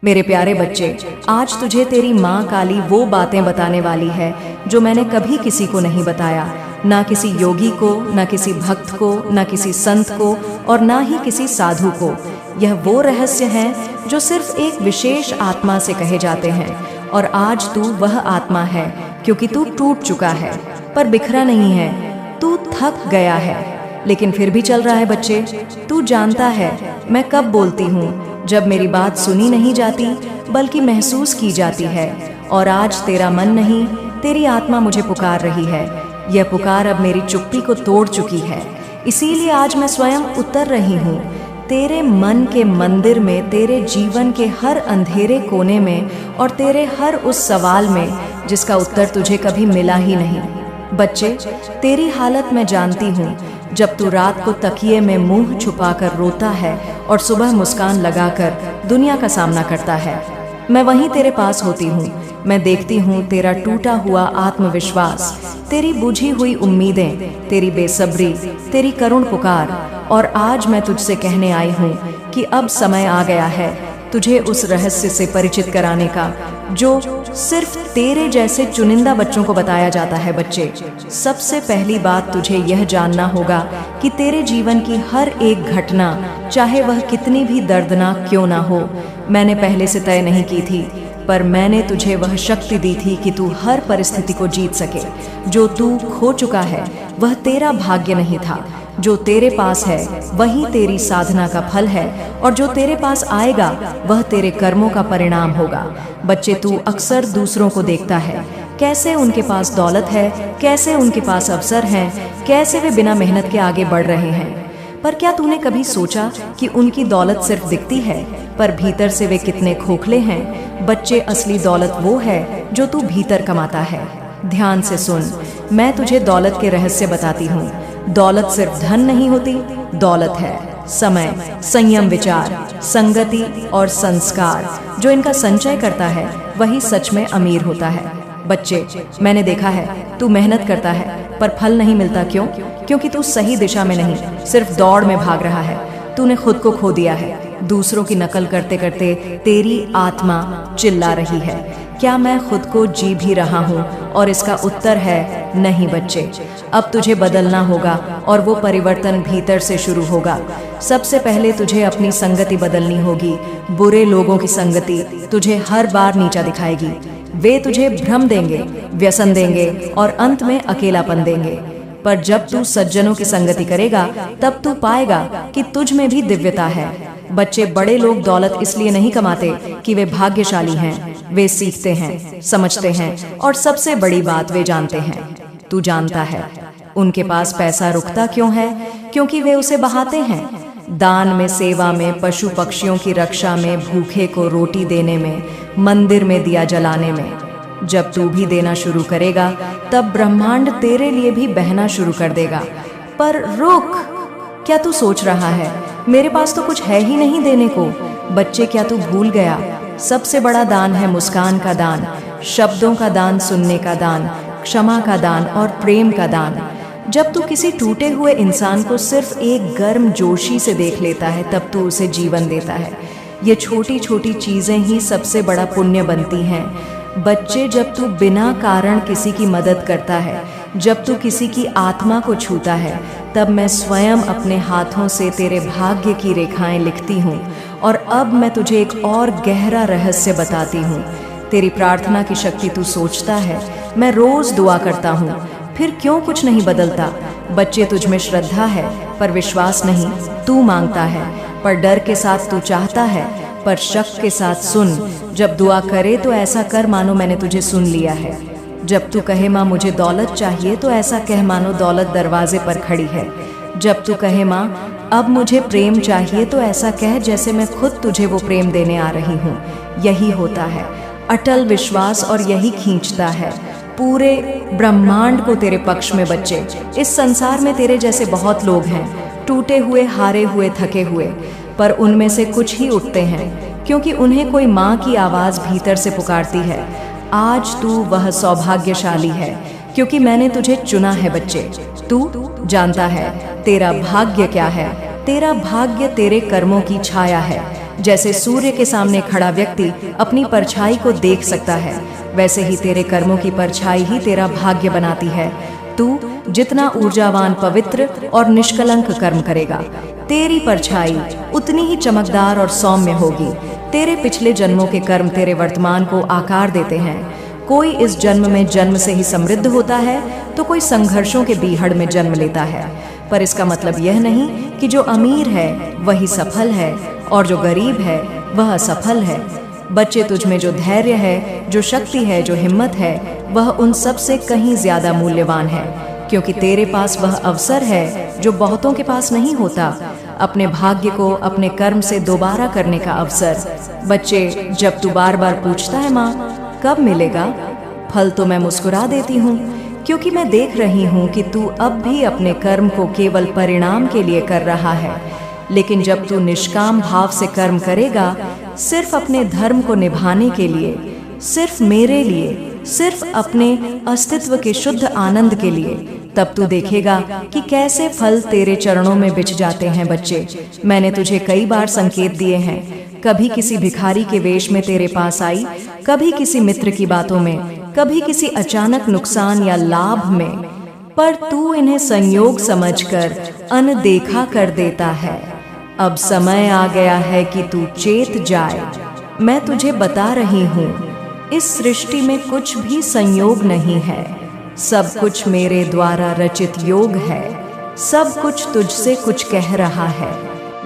मेरे प्यारे बच्चे, आज तुझे तेरी माँ काली वो बातें बताने वाली है जो मैंने कभी किसी को नहीं बताया, ना किसी योगी को, ना किसी भक्त को, ना किसी संत को और ना ही किसी साधु को। यह वो रहस्य हैं जो सिर्फ एक विशेष आत्मा से कहे जाते हैं। और आज तू वह आत्मा है, क्योंकि तू टूट चुका है पर बिखरा नहीं है। तू थक गया है लेकिन फिर भी चल रहा है बच्चे। तू जानता है मैं कब बोलती हूँ, जब मेरी बात सुनी नहीं जाती बल्कि महसूस की जाती है। और आज तेरा मन नहीं, तेरी आत्मा मुझे पुकार रही है। यह पुकार अब मेरी चुप्पी को तोड़ चुकी है, इसीलिए आज मैं स्वयं उतर रही हूँ तेरे मन के मंदिर में, तेरे जीवन के हर अंधेरे कोने में और तेरे हर उस सवाल में जिसका उत्तर तुझे कभी मिला ही नहीं। बच्चे, तेरी हालत मैं जानती हूँ। जब तू रात को तकिए में मुंह छुपाकर रोता है और सुबह मुस्कान लगाकर दुनिया का सामना करता है, मैं वहीं तेरे पास होती हूँ। मैं देखती हूँ तेरा टूटा हुआ आत्मविश्वास, तेरी बुझी हुई उम्मीदें, तेरी बेसब्री, तेरी करुण पुकार। और आज मैं तुझसे कहने आई हूँ कि अब समय आ गया है तुझे उस रहस्य से परिचित कराने का जो सिर्फ तेरे जैसे चुनिंदा बच्चों को बताया जाता है। बच्चे, सबसे पहली बात तुझे यह जानना होगा कि तेरे जीवन की हर एक घटना, चाहे वह कितनी भी दर्दनाक क्यों ना हो, मैंने पहले से तय नहीं की थी, पर मैंने तुझे वह शक्ति दी थी कि तू हर परिस्थिति को जीत सके। जो तू खो चुका है वह तेरा भाग्य नहीं था, जो तेरे पास है वही तेरी साधना का फल है, और जो तेरे पास आएगा वह तेरे कर्मों का परिणाम होगा। बच्चे, तू अक्सर दूसरों को देखता है, कैसे उनके पास दौलत है, कैसे उनके पास अवसर हैं, कैसे वे बिना मेहनत के आगे बढ़ रहे हैं। पर क्या तूने कभी सोचा कि उनकी दौलत सिर्फ दिखती है, पर भीतर से वे कितने खोखले हैं। बच्चे, असली दौलत वो है जो तू भीतर कमाता है। ध्यान से सुन, मैं तुझे दौलत के रहस्य बताती हूँ। दौलत सिर्फ धन नहीं होती, दौलत है समय, संयम, विचार, संगति और संस्कार। जो इनका संचय करता है वही सच में अमीर होता है। बच्चे, मैंने देखा है तू मेहनत करता है पर फल नहीं मिलता। क्यों? क्योंकि तू सही दिशा में नहीं, सिर्फ दौड़ में भाग रहा है। तूने खुद को खो दिया है। दूसरों की नकल करते करते तेरी आत्मा चिल्ला रही है, क्या मैं खुद को जी भी रहा हूँ? और इसका उत्तर है नहीं। बच्चे, अब तुझे बदलना होगा और वो परिवर्तन भीतर से शुरू होगा। सबसे पहले तुझे अपनी संगति बदलनी होगी। बुरे लोगों की संगति तुझे हर बार नीचा दिखाएगी। वे तुझे भ्रम देंगे, व्यसन देंगे और अंत में अकेलापन देंगे। पर जब तू सज्जनों की संगति करेगा तब तू पाएगा कि तुझ में भी दिव्यता है। बच्चे, बड़े लोग दौलत इसलिए नहीं कमाते कि वे भाग्यशाली हैं, वे सीखते हैं, समझते हैं और सबसे बड़ी बात वे जानते हैं। तू जानता है उनके पास पैसा रुकता क्यों है? क्योंकि वे उसे बहाते हैं। दान में, सेवा में, पशु पक्षियों की रक्षा में, भूखे को रोटी देने में, मंदिर में दिया जलाने में। जब तू भी देना शुरू करेगा तब ब्रह्मांड तेरे लिए भी बहना शुरू कर देगा। पर रुक, क्या तू सोच रहा है मेरे पास तो कुछ है ही नहीं देने को? बच्चे, क्या तू भूल गया सबसे बड़ा दान है मुस्कान का दान, शब्दों का दान, सुनने का दान, क्षमा का दान और प्रेम का दान। जब तू किसी टूटे हुए इंसान को सिर्फ एक गर्म जोशी से देख लेता है तब तू उसे जीवन देता है। ये छोटी छोटी चीजें ही सबसे बड़ा पुण्य बनती हैं। बच्चे, जब तू बिना कारण किसी की मदद करता है, जब तू किसी की आत्मा को छूता है, तब मैं स्वयं अपने हाथों से तेरे भाग्य की रेखाएं लिखती हूँ। और अब मैं तुझे एक और गहरा रहस्य बताती हूँ। तेरी प्रार्थना की शक्ति तू सोचता है मैं रोज दुआ करता हूँ, फिर क्यों कुछ नहीं बदलता? बच्चे, तुझ में श्रद्धा है पर विश्वास नहीं। तू मांगता है पर डर के साथ, तू चाहता है पर शक के साथ। सुन, जब दुआ करे तो ऐसा कर मानो मैंने तुझे सुन लिया है। जब तू कहे माँ मुझे दौलत चाहिए तो ऐसा कह मानो दौलत दरवाजे पर खड़ी है। जब तू कहे माँ अब मुझे प्रेम चाहिए तो ऐसा कह जैसे मैं खुद तुझे वो प्रेम देने आ रही हूँ। यही होता है अटल विश्वास और यही खींचता है पूरे ब्रह्मांड को तेरे पक्ष में। बच्चे, इस संसार में तेरे जैसे बहुत लोग हैं, टूटे हुए, हारे हुए, थके हुए, पर उनमें से कुछ ही उठते हैं क्योंकि उन्हें कोई माँ की आवाज़ भीतर से पुकारती है। आज तू वह सौभाग्यशाली है क्योंकि मैंने तुझे चुना है। बच्चे, तू जानता है तेरा भाग्य क्या है? तेरा भाग्य तेरे कर्मों की छाया है। जैसे सूर्य के सामने खड़ा व्यक्ति अपनी परछाई को देख सकता है, वैसे ही तेरे कर्मों की परछाई ही तेरा भाग्य बनाती है। तू जितना ऊर्जावान, पवित्र और निष्कलंक कर्म करेगा, तेरी परछाई उतनी ही चमकदार और सौम्य होगी। तेरे पिछले जन्मों के कर्म तेरे वर्तमान को आकार देते हैं। कोई इस जन्म में जन्म से ही समृद्ध होता है, तो कोई संघर्षों के बीहड़ में जन्म लेता है। पर इसका मतलब यह नहीं कि जो अमीर है वही सफल है और जो गरीब है वह असफल है। बच्चे, तुझ में जो धैर्य है, जो शक्ति है, जो हिम्मत है, वह उन सब से कहीं ज्यादा मूल्यवान है, क्योंकि तेरे पास वह अवसर है जो बहुतों के पास नहीं होता, अपने भाग्य को अपने कर्म से दोबारा करने का अवसर। बच्चे, जब तू बार बार पूछता है माँ कब मिलेगा, फल तो मैं मुस्कुरा देती हूँ, क्योंकि मैं देख रही हूँ कि तू अब भी अपने कर्म को केवल परिणाम के लिए कर रहा है। लेकिन जब तू निष्काम भाव से कर्म करेगा, सिर्फ अपने धर्म को निभाने के लिए, सिर्फ मेरे लिए, सिर्फ अपने अस्तित्व के शुद्ध आनंद के लिए, तब तू देखेगा कि कैसे फल तेरे चरणों में बिछ जाते हैं। बच्चे, मैंने तुझे कई बार संकेत दिए हैं। कभी किसी भिखारी के वेश में तेरे पास आई, कभी किसी मित्र की बातों में, कभी किसी अचानक नुकसान या लाभ में, पर तू इन्हें संयोग समझकर अनदेखा कर देता है। अब समय आ गया है कि तू चेत जाए। मैं तुझे बता रही हूँ, इस सृष्टि में कुछ भी संयोग नहीं है, सब कुछ मेरे द्वारा रचित योग है। सब कुछ तुझसे कुछ कह रहा है।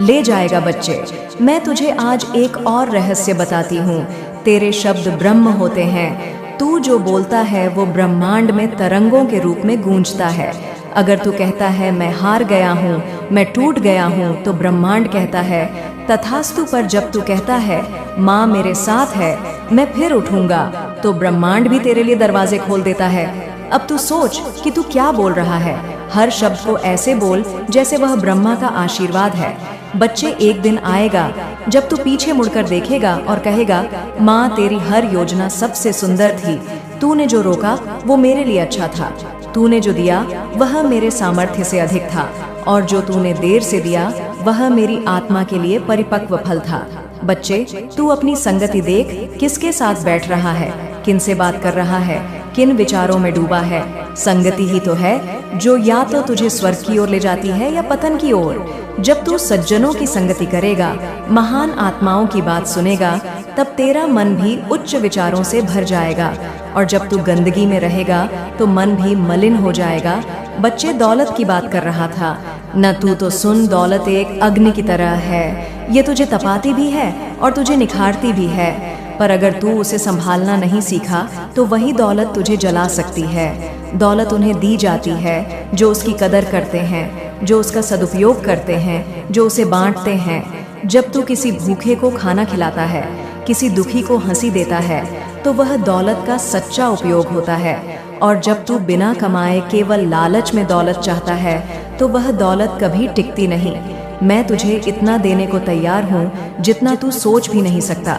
ले जाएगा बच्चे। मैं तुझे आज एक और रहस्य बताती हूँ। तेरे शब्द ब्रह्म होते हैं। तू जो बोलता है वो ब्रह्मांड में तरंगों के रूप में गूंजता है। अगर तू कहता है मैं हार गया हूँ, मैं टूट गया हूँ, तो ब्रह्मांड कहता है तथास्तु। पर जब तू कहता है माँ मेरे साथ है, मैं फिर उठूंगा, तो ब्रह्मांड भी तेरे लिए दरवाजे खोल देता है। अब तू सोच कि तू क्या बोल रहा है। हर शब्द को ऐसे बोल जैसे वह ब्रह्मा का आशीर्वाद है। बच्चे, एक दिन आएगा जब तू पीछे मुड़कर देखेगा और कहेगा माँ तेरी हर योजना सबसे सुंदर थी। तूने जो रोका वो मेरे लिए अच्छा था। तूने जो दिया वह मेरे सामर्थ्य से अधिक था, और जो तूने देर से दिया वह मेरी आत्मा के लिए परिपक्व फल था। बच्चे, तू अपनी संगति देख, किसके साथ बैठ रहा है, किन से बात कर रहा है, किन विचारों में डूबा है। संगति ही तो है जो या तो तुझे स्वर्ग की ओर ले जाती है या पतन की ओर। जब तू सज्जनों की संगति करेगा, महान आत्माओं की बात सुनेगा, तब तेरा मन भी उच्च विचारों से भर जाएगा। और जब तू गंदगी में रहेगा तो मन भी मलिन हो जाएगा। बच्चे, दौलत की बात कर रहा था न तू तो सुन। दौलत एक अग्नि की तरह है। ये तुझे तपाती भी है और तुझे निखारती भी है। पर अगर तू उसे संभालना नहीं सीखा तो वही दौलत तुझे जला सकती है। दौलत उन्हें दी जाती है जो उसकी कदर करते हैं, जो उसका सदुपयोग करते हैं, जो उसे बांटते हैं। जब तू किसी भूखे को खाना खिलाता है, किसी दुखी को हंसी देता है, तो वह दौलत का सच्चा उपयोग होता है। और जब तू बिना कमाए केवल लालच में दौलत चाहता है, तो वह दौलत कभी टिकती नहीं। मैं तुझे इतना देने को तैयार हूँ जितना तू सोच भी नहीं सकता,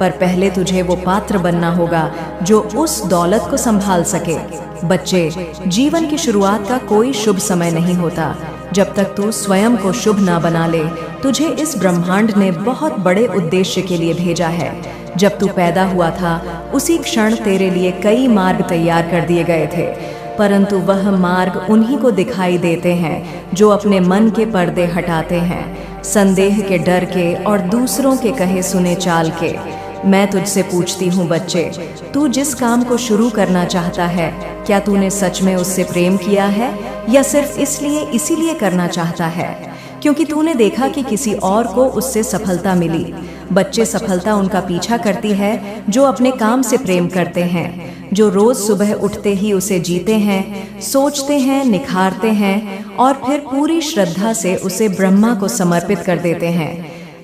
पर पहले तुझे वो पात्र बनना होगा जो उस दौलत को संभाल सके। बच्चे, जीवन की शुरुआत का कोई शुभ समय नहीं होता जब तक तू स्वयं को शुभ ना बना ले। तुझे इस ब्रह्मांड ने बहुत बड़े उद्देश्य के लिए भेजा है। जब तू पैदा हुआ था, उसी क्षण तेरे लिए कई मार्ग तैयार कर दिए गए थे, परंतु वह मार्ग उन्हीं को दिखाई देते हैं जो अपने मन के पर्दे हटाते हैं, संदेह के डर के और दूसरों के कहे सुने चाल के। मैं तुझसे पूछती हूँ बच्चे, तू जिस काम को शुरू करना चाहता है, क्या तूने सच में उससे प्रेम किया है या सिर्फ इसीलिए करना चाहता है क्योंकि तूने देखा कि किसी और को उससे सफलता मिली? बच्चे, सफलता उनका पीछा करती है जो अपने काम से प्रेम करते हैं, जो रोज सुबह उठते ही उसे जीते हैं, सोचते हैं, निखारते हैं और फिर पूरी श्रद्धा से उसे ब्रह्मा को समर्पित कर देते हैं।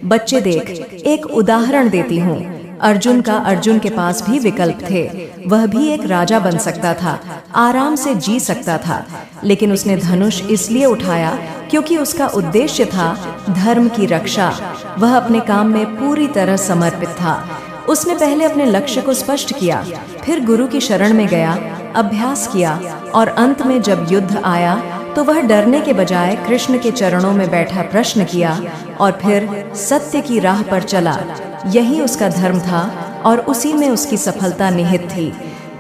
बच्चे देख, एक उदाहरण देती हूँ। अर्जुन के पास भी विकल्प थे। वह भी एक राजा बन सकता था, आराम से जी सकता था, लेकिन उसने धनुष इसलिए उठाया क्योंकि उसका उद्देश्य था धर्म की रक्षा। वह अपने काम में पूरी तरह समर्पित था। उसने पहले अपने लक्ष्य को स्पष्ट किया, फिर गुरु की शरण में गया, अभ्यास किया और अंत में जब युद्ध आया तो वह डरने के बजाय कृष्ण के चरणों में बैठा प्रश्न किया और फिर सत्य की राह पर चला। यही उसका धर्म था और उसी में उसकी सफलता निहित थी।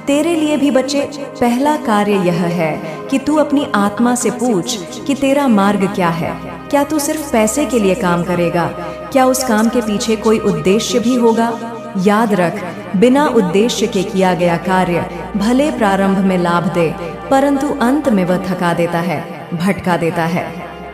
तेरे लिए भी बच्चे, पहला कार्य यह है कि तू अपनी आत्मा से पूछ कि तेरा मार्ग क्या है। क्या तू सिर्फ पैसे के लिए काम करेगा? क्या उस काम के पीछे कोई उद्देश्य भी होगा? याद रख, बिना उद्देश्य के किया गया कार्य भले प्रारंभ में लाभ दे, परंतु अंत में वह थका देता है, भटका देता है।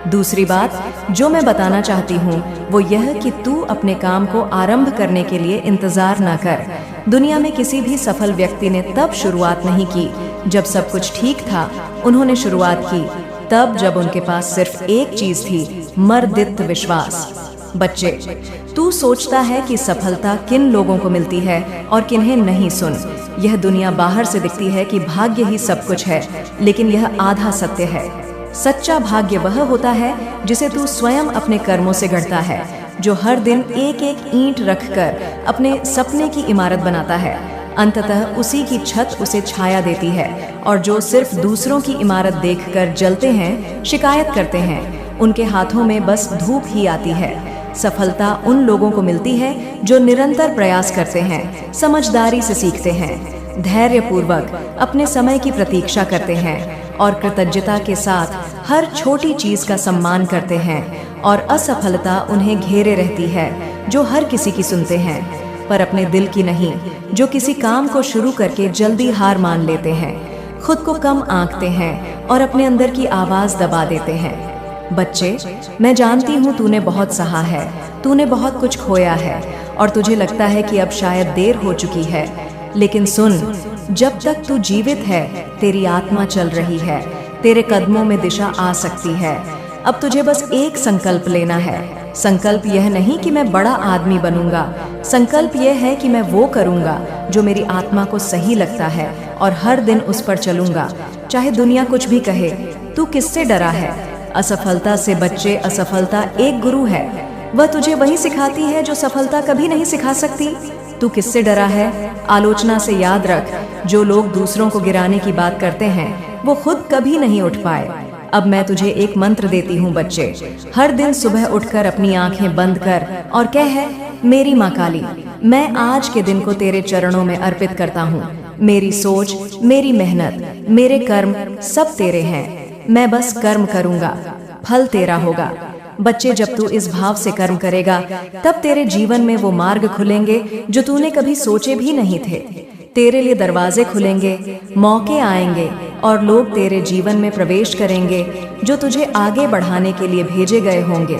दूसरी बात जो मैं बताना चाहती हूँ वो यह कि तू अपने काम को आरंभ करने के लिए इंतजार न कर। दुनिया में किसी भी सफल व्यक्ति ने तब शुरुआत नहीं की जब सब कुछ ठीक था। उन्होंने शुरुआत की तब जब उनके पास सिर्फ एक चीज थी, मर्दित विश्वास। बच्चे, तू सोचता है कि सफलता किन लोगों को मिलती है और किन्हें नहीं। सुन, यह दुनिया बाहर से दिखती है कि भाग्य ही सब कुछ है, लेकिन यह आधा सत्य है। सच्चा भाग्य वह होता है जिसे तू स्वयं अपने कर्मों से गढ़ता है, जो हर दिन एक एक ईंट रखकर अपने सपने की इमारत बनाता है। अंततः उसी की छत उसे छाया देती है, और जो सिर्फ दूसरों की इमारत देखकर जलते हैं, शिकायत करते हैं, उनके हाथों में बस धूप ही आती है। सफलता उन लोगों को मिलती है जो निरंतर प्रयास करते हैं, समझदारी से सीखते हैं, धैर्यपूर्वक अपने समय की प्रतीक्षा करते हैं और कृतज्ञता के साथ हर छोटी चीज का सम्मान करते हैं। और असफलता उन्हें घेरे रहती है जो हर किसी की सुनते हैं, पर अपने दिल की नहीं, जो किसी काम को शुरू करके जल्दी हार मान लेते हैं, खुद को कम आंकते हैं और अपने अंदर की आवाज दबा देते हैं। बच्चे, मैं जानती हूँ तूने बहुत सहा है, तूने बहुत कुछ खोया है और तुझे लगता है कि अब शायद देर हो चुकी है। लेकिन सुन, जब तक तू जीवित है, तेरी आत्मा चल रही है, तेरे कदमों में दिशा आ सकती है। अब तुझे बस एक संकल्प लेना है। संकल्प यह नहीं कि मैं बड़ा आदमी बनूंगा, संकल्प यह है कि मैं वो करूंगा जो मेरी आत्मा को सही लगता है और हर दिन उस पर चलूंगा, चाहे दुनिया कुछ भी कहे। तू किससे डरा है? असफलता से बच्चे, असफलता एक गुरु है। वह तुझे वही सिखाती है जो सफलता कभी नहीं सिखा सकती। तू किससे डरा है? आलोचना से। याद रख, जो लोग दूसरों को गिराने की बात करते हैं वो खुद कभी नहीं उठ पाए। अब मैं तुझे एक मंत्र देती हूँ बच्चे, हर दिन सुबह उठकर अपनी आंखें बंद कर और कह, मेरी माँ काली, मैं आज के दिन को तेरे चरणों में अर्पित करता हूँ। मेरी सोच, मेरी मेहनत, मेरे कर्म सब तेरे हैं। मैं बस कर्म करूंगा, फल तेरा होगा। बच्चे, जब तू इस भाव से कर्म करेगा तब तेरे जीवन में वो मार्ग खुलेंगे जो तूने कभी सोचे भी नहीं थे। तेरे लिए दरवाजे खुलेंगे, मौके आएंगे और लोग तेरे जीवन में प्रवेश करेंगे जो तुझे आगे बढ़ाने के लिए भेजे गए होंगे।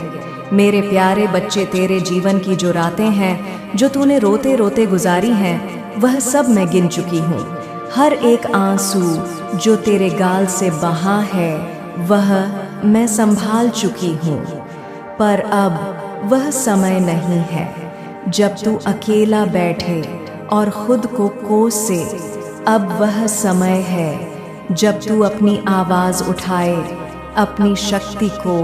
मेरे प्यारे बच्चे, तेरे जीवन की जो रातें हैं, जो तूने रोते रोते गुजारी हैं, वह सब मैं गिन चुकी हूँ। हर एक आंसू जो तेरे गाल से बहा है, वह मैं संभाल चुकी हूँ। पर अब वह समय नहीं है जब तू अकेला बैठे और खुद को कोसे। अब वह समय है जब तू अपनी आवाज उठाए, अपनी शक्ति को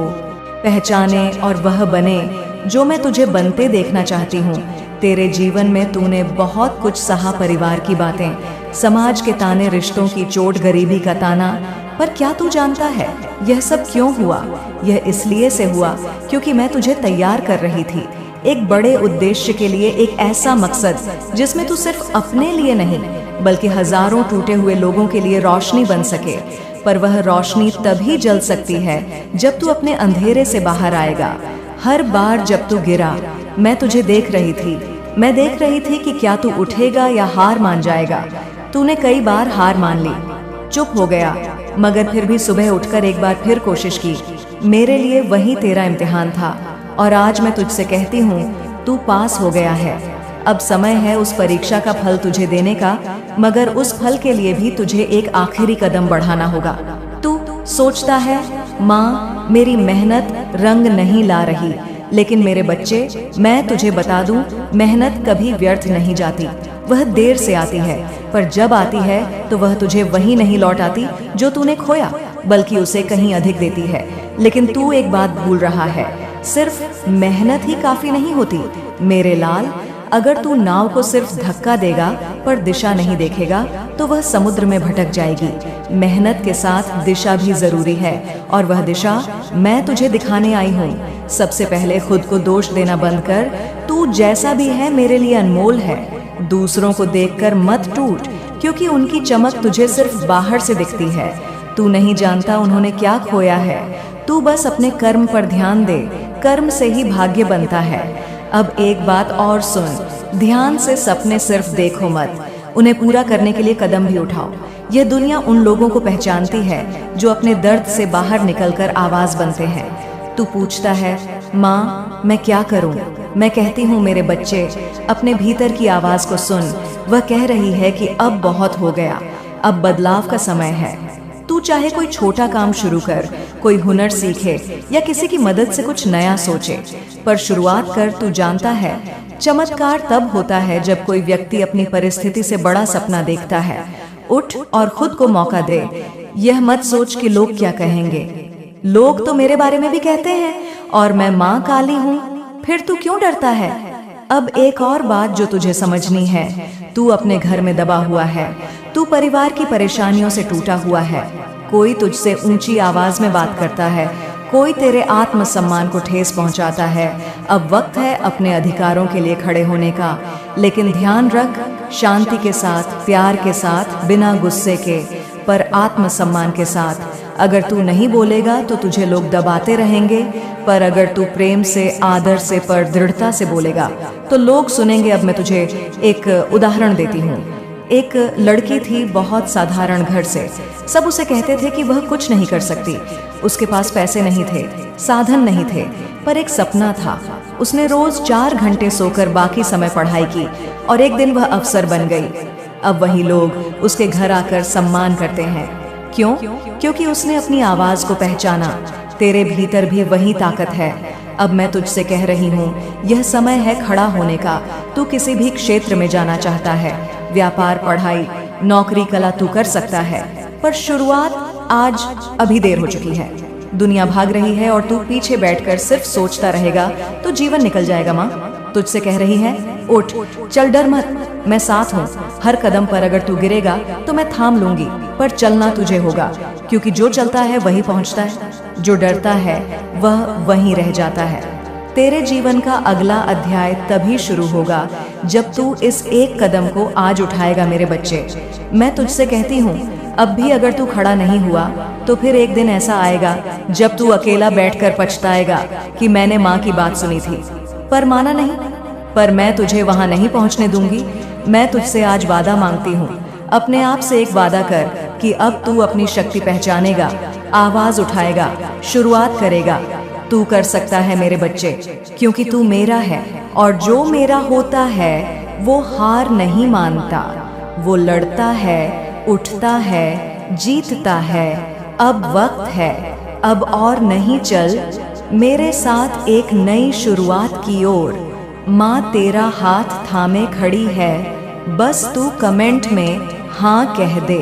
पहचाने और वह बने जो मैं तुझे बनते देखना चाहती हूँ। तेरे जीवन में तूने बहुत कुछ सहा, परिवार की बातें, समाज के ताने, रिश्तों की चोट, गरीबी का ताना, पर क्या तू जानता है यह सब क्यों हुआ? यह इसलिए से हुआ क्योंकि मैं तुझे तैयार कर रही थी एक बड़े उद्देश्य के लिए, एक ऐसा मकसद जिसमें तू सिर्फ अपने लिए नहीं बल्कि हजारों टूटे हुए लोगों के लिए रोशनी बन सके। पर वह रोशनी तभी जल सकती है जब तू अपने अंधेरे से बाहर आएगा। हर बार जब तू गिरा, मैं तुझे देख रही थी। मैं देख रही थी कि क्या तू उठेगा या हार मान जाएगा। तूने कई बार हार मान ली, चुप हो गया, मगर फिर भी सुबह उठकर एक बार फिर कोशिश की। मेरे लिए वही तेरा इम्तिहान था और आज मैं तुझसे कहती हूँ, तू पास हो गया है। अब समय है उस परीक्षा का फल तुझे देने का, मगर उस फल के लिए भी तुझे एक आखिरी कदम बढ़ाना होगा। तू सोचता है, माँ मेरी मेहनत रंग नहीं ला रही, लेकिन मेरे बच्चे, मैं तुझे बता दूं, मेहनत कभी व्यर्थ नहीं जाती। वह देर से आती है, पर जब आती है तो वह तुझे वही नहीं लौट आती जो तूने खोया, बल्कि उसे कहीं अधिक देती है। लेकिन तू एक बात भूल रहा है, सिर्फ मेहनत ही काफी नहीं होती। मेरे लाल, अगर तू नाव को सिर्फ धक्का देगा पर दिशा नहीं देखेगा तो वह समुद्र में भटक जाएगी। मेहनत के साथ दिशा भी जरूरी है और वह दिशा मैं तुझे दिखाने आई हूँ। सबसे पहले खुद को दोष देना बंद कर। तू जैसा भी है मेरे लिए अनमोल है। दूसरों को देखकर मत टूट, क्योंकि उनकी चमक तुझे सिर्फ बाहर से दिखती है। तू नहीं जानता उन्होंने क्या खोया है। तू बस अपने कर्म पर ध्यान दे, कर्म से ही भाग्य बनता है। अब एक बात और सुन, ध्यान से सपने सिर्फ देखो मत, उन्हें पूरा करने के लिए कदम भी उठाओ। यह दुनिया उन लोगों को पहचानती है जो अपने दर्द से बाहर निकलकर आवाज बनते हैं। तू पूछता है, माँ मैं क्या करूं? मैं कहती हूँ मेरे बच्चे, अपने भीतर की आवाज को सुन। वह कह रही है कि अब बहुत हो गया, अब बदलाव का समय है। तू चाहे कोई छोटा काम शुरू कर, कोई हुनर सीखे या किसी की मदद से कुछ नया सोचे, पर शुरुआत कर। तू जानता है चमत्कार तब होता है जब कोई व्यक्ति अपनी परिस्थिति से बड़ा सपना देखता है। उठ और खुद को मौका दे। यह मत सोच कि लोग क्या कहेंगे। लोग तो मेरे बारे में भी कहते हैं और मैं माँ काली हूँ, फिर तू क्यों डरता है? अब एक और बात जो तुझे समझनी है, तू अपने घर में दबा हुआ है। तू परिवार की परेशानियों से टूटा हुआ है। कोई तुझसे ऊंची आवाज में बात करता है, कोई तेरे आत्मसम्मान को ठेस पहुंचाता है। अब वक्त है अपने अधिकारों के लिए खड़े होने का, लेकिन ध्यान रख, शांति के साथ, प्यार के साथ, बिना गुस्से के, पर आत्मसम्मान के साथ। अगर तू नहीं बोलेगा तो तुझे लोग दबाते रहेंगे, पर अगर तू प्रेम से, आदर से, पर दृढ़ता से बोलेगा तो लोग सुनेंगे। अब मैं तुझे एक उदाहरण देती हूँ। एक लड़की थी बहुत साधारण घर से। सब उसे कहते थे कि वह कुछ नहीं कर सकती। उसके पास पैसे नहीं थे, साधन नहीं थे, पर एक सपना था। उसने रोज 4 घंटे सोकर बाकी समय पढ़ाई की और एक दिन वह अफसर बन गई। अब वही लोग उसके घर आकर सम्मान करते हैं। क्यों? क्योंकि उसने अपनी आवाज को पहचाना। तेरे भीतर भी वही ताकत है। अब मैं तुझसे कह रही हूँ, यह समय है खड़ा होने का। तू किसी भी क्षेत्र में जाना चाहता है, व्यापार, पढ़ाई, नौकरी, कला, तू कर सकता है, पर शुरुआत आज अभी देर हो चुकी है। दुनिया भाग रही है और तू पीछे बैठकर सिर्फ सोचता रहेगा तो जीवन निकल जाएगा। माँ तुझसे कह रही है, उठ, चल, डर मत, मैं साथ हूँ। हर कदम पर अगर तू गिरेगा तो मैं थाम लूंगी, पर चलना तुझे होगा, क्योंकि जो चलता है वही पहुँचता है, जो डरता है वह वहीं रह जाता है। तेरे जीवन का अगला अध्याय तभी शुरू होगा जब तू इस एक कदम को आज उठाएगा। मेरे बच्चे, मैं तुझसे कहती हूँ, अब भी अगर तू खड़ा नहीं हुआ तो फिर एक दिन ऐसा आएगा जब तू अकेला बैठकर पछताएगा कि मैंने माँ की बात सुनी थी पर माना नहीं। पर मैं तुझे वहां नहीं पहुंचने दूंगी। मैं तुझसे आज वादा मांगती हूँ। अपने आप से एक वादा कर कि अब तू अपनी शक्ति पहचानेगा, आवाज उठाएगा, शुरुआत करेगा। तू कर सकता है मेरे बच्चे, क्योंकि तू मेरा है और जो मेरा होता है वो हार नहीं मानता, वो लड़ता है, उठता है, जीतता है। अब वक्त है, अब और नहीं, चल मेरे साथ एक नई शुरुआत की ओर। माँ तेरा हाथ थामे खड़ी है, बस तू कमेंट में हाँ कह दे।